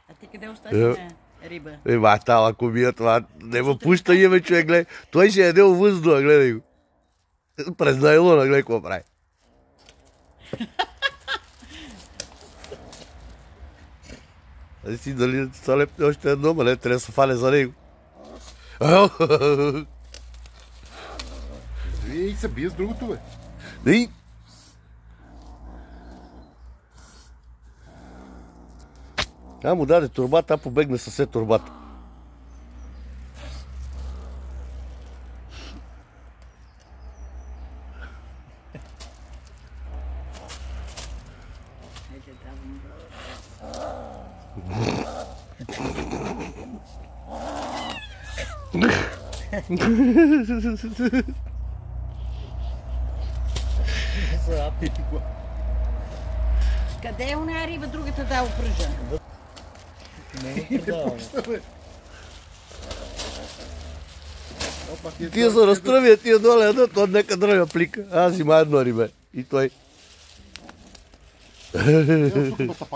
А ти къде остави риба? Тала комия това. Не ме пуща име, човек, гледай. Той ще яде въздуха, гледай го. През найлона, гледай какво прави. А си дали са лепне още едно, ма не трябва да се фане за него. И се бие с другото, бе. Не. Му даде турбата, а побегна съсед турбата. Къде е оная риба, другата да опръжа? Тия са разтръвия, тия доле едно, то нека дръвя плика. Аз има едно рибе. И той.